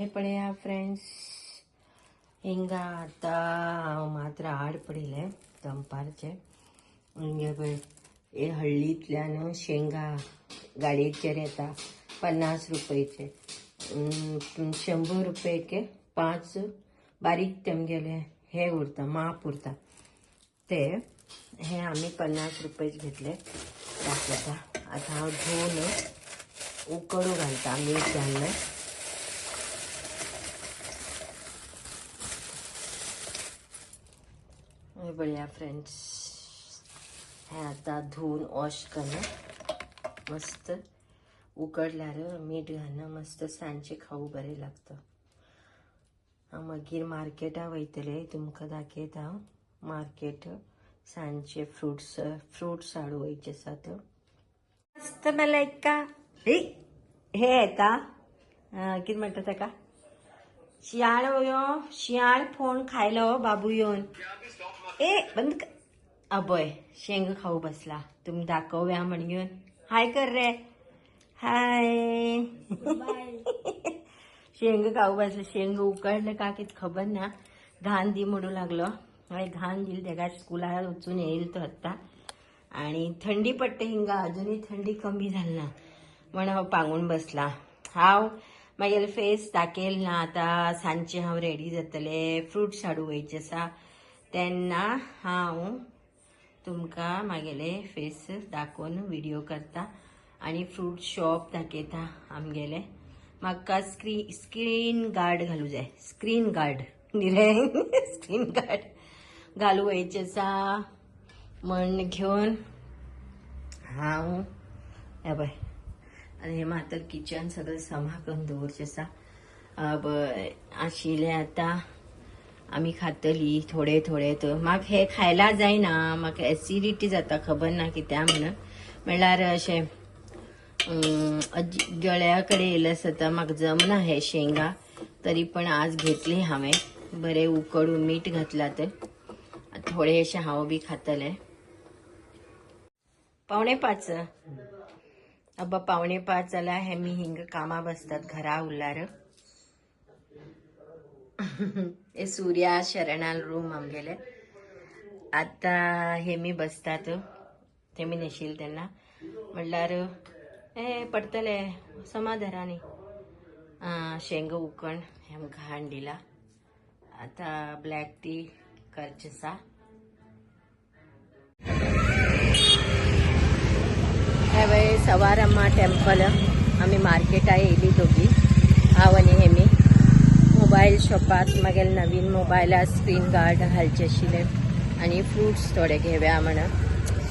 हे पळया फ्रेंड्स हिंगा आता मात्र आड पडिले दनपारचे हिंगे पळय हे हळ्ळींतल्यान शेंगा गाडयेचेर येता 50 रुपयेचे 100 रुपयेके 5 बारीक तेमगेले हे उरता माप उरता ते हे आम्ही 50 रुपयेच घेतले दाखयता आता हांव धुवन उकडू घालता मीठ घाललें बढ़िया फ्रेंड्स हे आता धुवन वॉश करणं मस्त उकडल्यार मीठ घालणं मस्त सांजचे खाऊ बरें लागतं मागीर मार्केटा वयतले तुमकां दाखयता हांव मार्केट सांजचे फ्रुट्स हाडूं वयचे आसात मस्त मलायका हे येता कितें म्हणटा ताका शियाळ फोन खायलो बाबू येवन ए बंद कर अबय शेंग खाऊ बसला तुम्ही दाखवया म्हणून हाय कर रे हाय शेंग खाऊ बसला शेंग उकडलं का कित खबर ना घाण दी म्हणू लागलो घाण दिली तेका स्कुलार वचून येईल तो आत्ता आणि थंडी पडटा हिंगा अजूनही थंडी कमी झाली ना म्हण हांव पांगून बसला हांव मागेले फेस दाखयल ना आता सांजचे हांव रेडी जातले फ्रुट्स हाडूं वयचे आसा तेन्ना हांव तुमकां मागेले फेस दाखोवन व्हिडिओ करता आणि फ्रूट शॉप दाखयता आमगेले म्हाका स्क्रीन गार्ड घालूं जाय स्क्रीन गार्ड स्क्रीन गार्ड घालूं वयचे आसा म्हण घेवन हांव हे पळय आनी हे मातर किचन सगळें सांबाळून दवरचें आसा आशिल्लें आतां आमी खातली थोडे थोडे तर म्हाका हे खायला जायना म्हाका एसिडिटी जाता खबर ना कित्या म्हणल्यार अशें गळ्या कडेन येयलें आसता म्हाका जमना हे शेंगा तरी पण आज घेतली हांवें बरें उकडून मीठ घातला तर थोडेशें हांव बी खातलें 4:45 अब्बा 4:45 जाल्यार हे मी हिंग कामा बसतात घरा उरल्यार हे सूर्या शरणाल रूम आमगेले आता हे मी बसतात ते मी नेशील तेन्ना म्हणल्यार हे पडतले समाधारानी शेंग उकण हे आमकां हाड दिला आता ब्लॅक टी करचे आसा हे वय सवारम्मा टेम्पल आमी मार्केटा येयली दोगी हांव आनी हेमी मोबाईल शॉपात मागेल नवीन मोबायला स्क्रीन गार्ड घालचे आशिल्ले आणि फ्रुट्स थोडे घेवया म्हण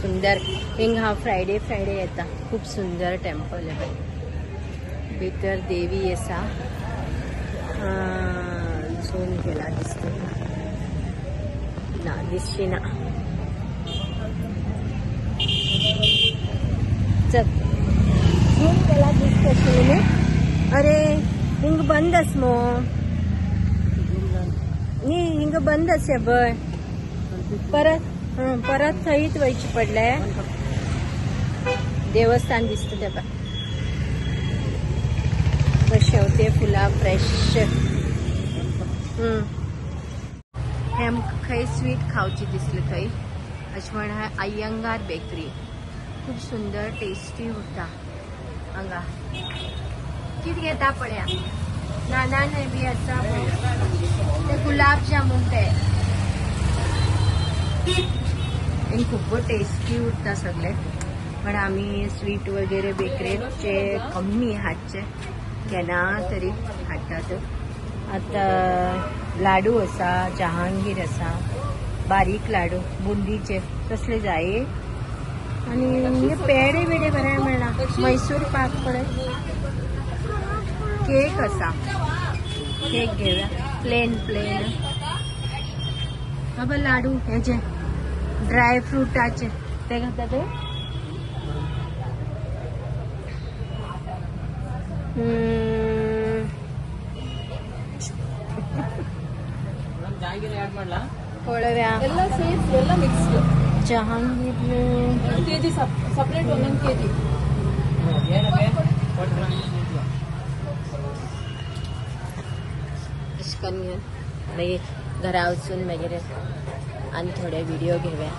सुंदर हिंग हांव फ्रायडे येता खूब सुंदर टेम्पल आहे भितर देवी आसा झूम केला दिसता ना दिसची ना चल झूम केला दिसता आशिल्ले अरे हिंग बंद आस मो नी हिंग बंद असे बय परत थंयच वयचे पडले देवस्थान दिसता तेका शेवते फुलां फ्रेश हे आमकां खंय स्वीट खावची दिसले थंय अशें म्हण अय्यंगार बेकरी खूब सुंदर टेस्टी उरता हांगा कितें घेता पळया नानान बी आसा ते गुलाब जामून ते खूब टेस्टी उरता सगळे पण आम्ही स्वीट वगैरे बेकरीचे कमी हाडचे केन्ना तरी हाडटात आता लाडू आसा जहांगीर आसा बारीक लाडू बुंदीचे तसले जाय आणि पेडे बिडे बरे म्हणला मैसूर पाक पडे केक असा केक घेऊया प्लेन बाबा लाडू हेचे ड्राय फ्रुटाचे ते घेता ते ಕೊಳವ್ಯಾ ಎಲ್ಲ mix Jahangir KG separate 1 KG अशें करून घेवन मागीर घरा वचून मागीर आनी थोडे व्हिडिओ घेवया.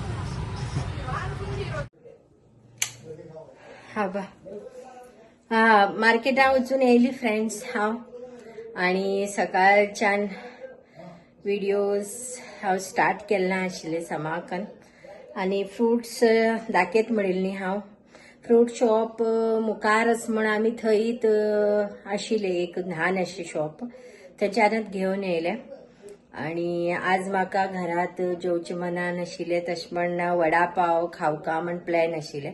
मार्केटां वचून येयली फ्रेंड्स हांव, आनी सकाळच्यान व्हिडिओज हांव स्टार्ट केले ना आशिल्ले समाकन, आनी फ्रुट्स दाखयत म्हणिल्ली न्ही हांव. फ्रूट शॉप मुखारच म्हण आमी थंयत आशिल्ले, एक ल्हान अशें शॉप, थंयच्यानच घेवन येयले. आनी आज म्हाका घरात जेवचे मनान आशिल्ले, तशें म्हण वडा पाव खावका म्हण प्लॅन आशिल्ले.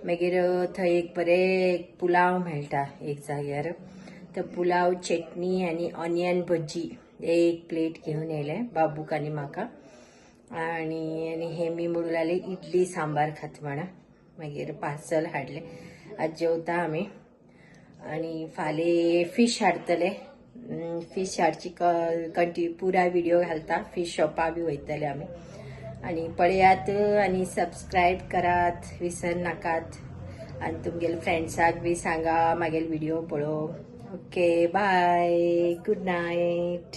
मागीर थंय एक बरे पुलाव मेळटा एक जाग्यार, तो पुलाव चटणी आनी ऑनियन भजी एक प्लेट घेवन येयले बाबूक आनी म्हाका. आनी हेमी म्हणून लागले इडली सांबार खात म्हणा. मागीर पार्सल हाडले. आज जेवता आमी. आनी फाल्यां फीश हाडटले. फीश हाडची पुरा व्हिडिओ घालता. फीश शॉपा बी वयतले आमी. आनी पळयात आनी सबस्क्रायब करात विसर नाकात. आनी तुमगेले फ्रेंड्साक बी सांगा मागेले व्हिडिओ पळोवंक. Okay bye, good night.